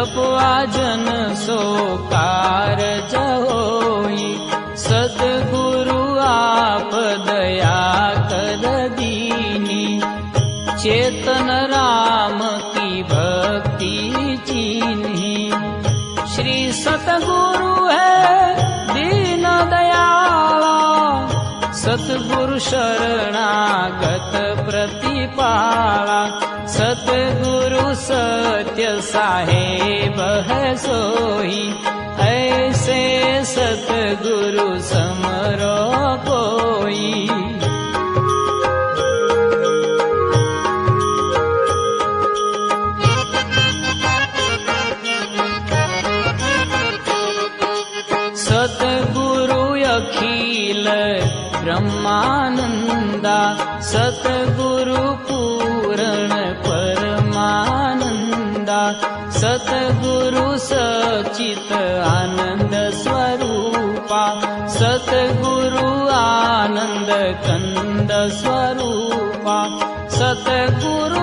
जपवा जन सो कारज होई। सद्गुरु आप दया कर दीनी, चेतन राम की भक्ति चीन्ही। श्री सतगुरु है दीन दयाला, सतगुरु शरणागत प्रतिपाला। सतगुरु सत्य साहेब है सोई, ऐसे सतगुरु समरो कोई। सतगुरु अखिल ब्रह्मानंदा, सतगुरु पूर्ण परमानंदा। सतगुरु सचित आनंद स्वरूपा, सतगुरु आनंद कंद स्वरूपा। सतगुरु